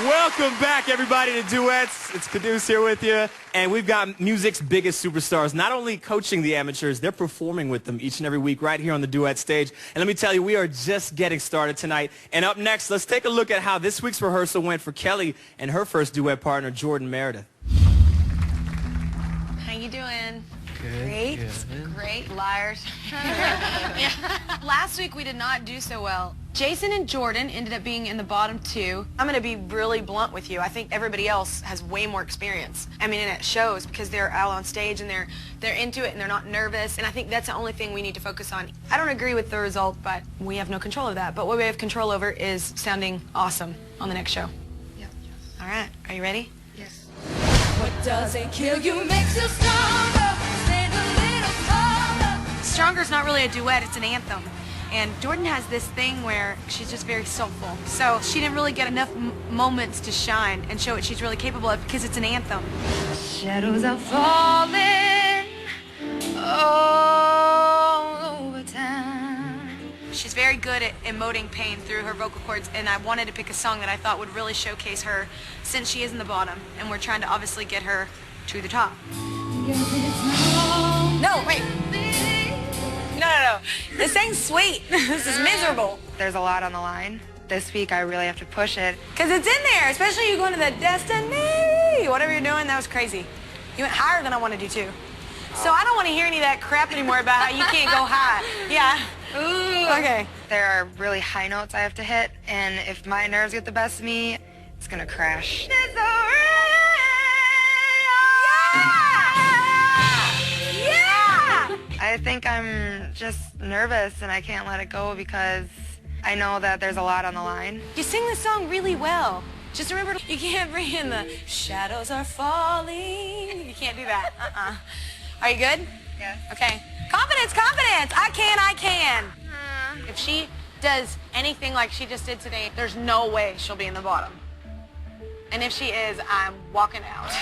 Welcome back, everybody, to Duets. It's Caduce here with you, and we've got music's biggest superstars not only coaching the amateurs, they're performing with them each and every week right here on the Duet stage. And let me tell you, we are just getting started tonight. And up next, let's take a look at how this week's rehearsal went for Kelly and her first duet partner, Jordan Meredith. How you doing? Good. Great. Good. Great. Liars. Yeah. Last week we did not do so well. Jason and Jordan ended up being in the bottom two. I'm going to be really blunt with you. I think everybody else has way more experience. I mean, and it shows because they're out on stage and they're into it and they're not nervous. And I think that's the only thing we need to focus on. I don't agree with the result, but we have no control of that. But what we have control over is sounding awesome on the next show. Yep. All right. Are you ready? Yes. What doesn't kill you makes you stronger. Stand a little taller. Stronger's not really a duet, it's an anthem. And Jordan has this thing where she's just very soulful. So she didn't really get enough moments to shine and show what she's really capable of because it's an anthem. Shadows are falling all over town. She's very good at emoting pain through her vocal cords, and I wanted to pick a song that I thought would really showcase her since she is in the bottom, and we're trying to obviously get her to the top. No, wait. No. This ain't sweet. This is miserable. There's a lot on the line. This week I really have to push it. Because it's in there, especially you going to the destiny. Whatever you're doing, that was crazy. You went higher than I want to do, too. So I don't want to hear any of that crap anymore about how you can't go high. Yeah. Ooh. Okay. There are really high notes I have to hit, and if my nerves get the best of me, it's gonna crash. I think I'm just nervous and I can't let it go because I know that there's a lot on the line. You sing the song really well. Just remember, you can't bring in the shadows are falling. You can't do that. Are you good? Yes. Okay. Confidence, confidence. I can. If she does anything like she just did today, there's no way she'll be in the bottom. And if she is, I'm walking out.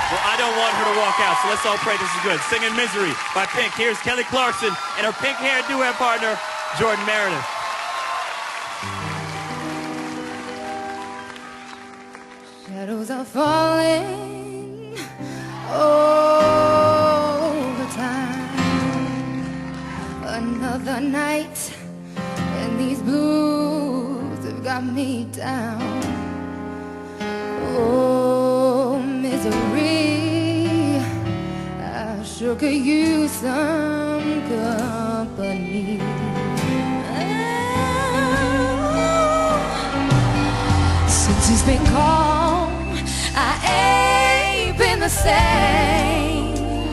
Well, I don't want her to walk out, so let's all pray this is good. Singing Misery by Pink. Here's Kelly Clarkson and her pink-haired duet partner, Jordan Meredith. Shadows are falling over time. Another night, and these blues have got me down. Oh, misery, I sure could use some company. Since it's been gone, I ain't been the same.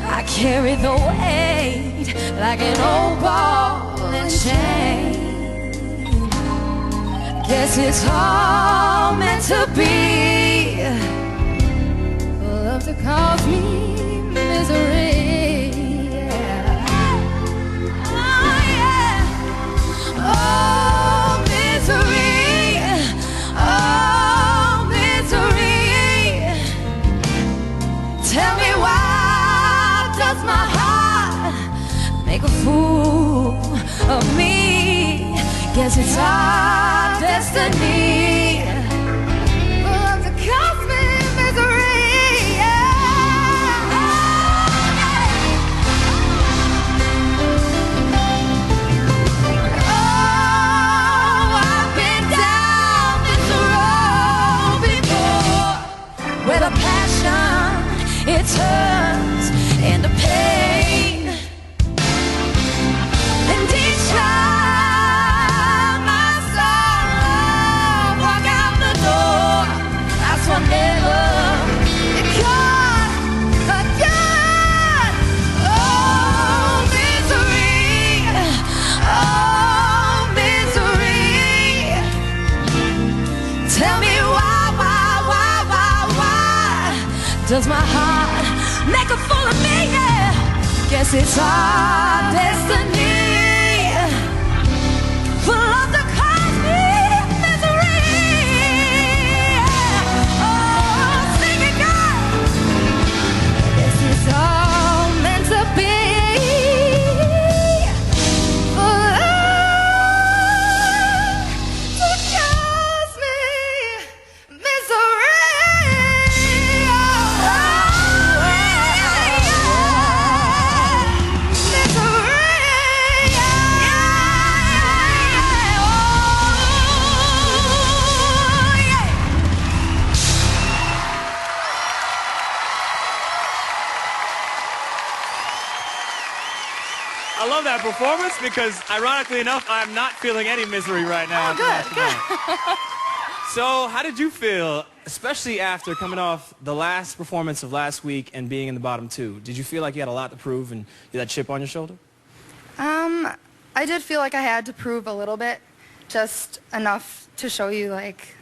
I carry the weight like an old ball and chain. Guess it's all meant to be, for love to cause me misery. Yeah. Oh yeah. Oh misery. Oh misery. Tell me why does my heart make a fool of me? Guess it's our destiny for love to cause me misery. Yeah. Oh, I've been down this road before, where the passion it turns into pain, and each time does my heart make a fool of me? Yeah. Guess it's our destiny for love to cause me misery. Yeah. Oh, sing it, girl. Guess it's all meant to be for love to cause love that performance because, ironically enough, I'm not feeling any misery right now. Oh, good. So, how did you feel, especially after coming off the last performance of last week and being in the bottom 2? Did you feel like you had a lot to prove and you had that chip on your shoulder? I did feel like I had to prove a little bit, just enough to show you, like,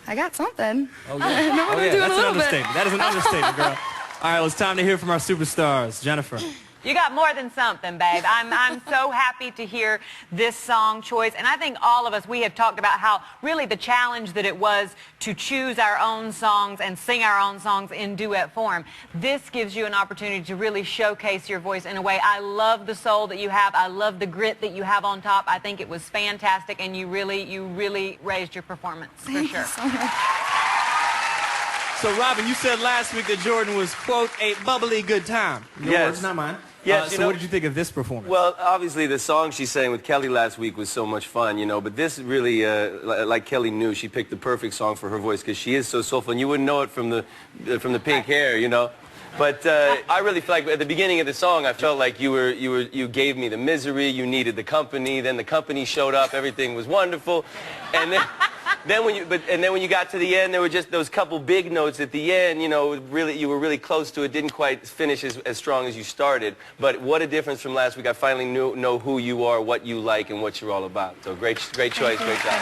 I got something. Oh, yeah. That's an understatement. That is an understatement, girl. All right, well, it's time to hear from our superstars. Jennifer. You got more than something, babe. I'm so happy to hear this song choice. And I think all of us, we have talked about how really the challenge that it was to choose our own songs and sing our own songs in duet form. This gives you an opportunity to really showcase your voice in a way. I love the soul that you have. I love the grit that you have on top. I think it was fantastic, and you really raised your performance, for sure. Thank you so much. So, Robin, you said last week that Jordan was, quote, a bubbly good time. Your Yes. words, not mine. Yes, so what did you think of this performance? Well, obviously the song she sang with Kelly last week was so much fun, you know, but this really, like Kelly knew, she picked the perfect song for her voice because she is so soulful, and you wouldn't know it from the pink hair, you know. But I really feel like at the beginning of the song, I felt like you gave me the misery, you needed the company, then the company showed up, everything was wonderful, and then when you got to the end, there were just those couple big notes at the end, you know, really you were really close to it, didn't quite finish as strong as you started. But what a difference from last week. I finally know who you are, what you like, and what you're all about. So great choice, great job.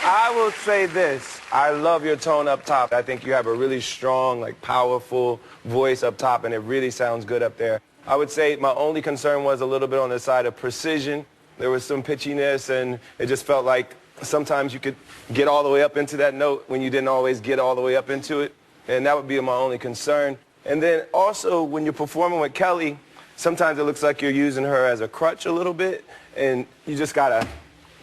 I will say this. I love your tone up top. I think you have a really strong, like, powerful voice up top, and it really sounds good up there. I would say my only concern was a little bit on the side of precision. There was some pitchiness, and it just felt like sometimes you could get all the way up into that note when you didn't always get all the way up into it, and that would be my only concern. And then also, when you're performing with Kelly, sometimes it looks like you're using her as a crutch a little bit, and you just gotta,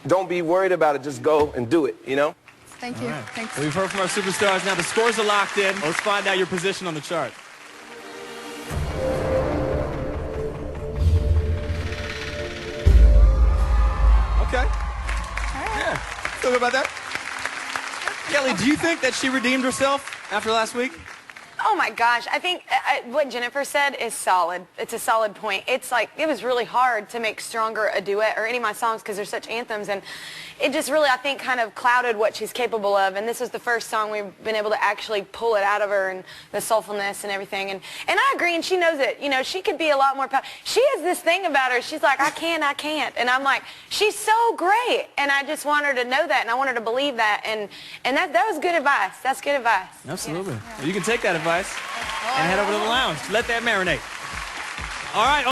don't be worried about it, just go and do it, you know? Thank you. All right. Thanks. Well, we've heard from our superstars. Now the scores are locked in. Let's find out your position on the chart. Okay. Yeah. Feel good about that? Kelly, do you think that she redeemed herself after last week? Oh my gosh, I think what Jennifer said is solid. It's a solid point. It's like, it was really hard to make Stronger a duet or any of my songs because they're such anthems, and it just really, I think, kind of clouded what she's capable of, and this is the first song we've been able to actually pull it out of her, and the soulfulness and everything, and I agree, and she knows it. You know, she could be a lot more she has this thing about her, she's like, I can't, and I'm like, she's so great, and I just want her to know that, and I want her to believe that, and that was good advice. That's good advice. Absolutely. Yeah. Well, you can take that advice and head over to the lounge. Let that marinate. All right.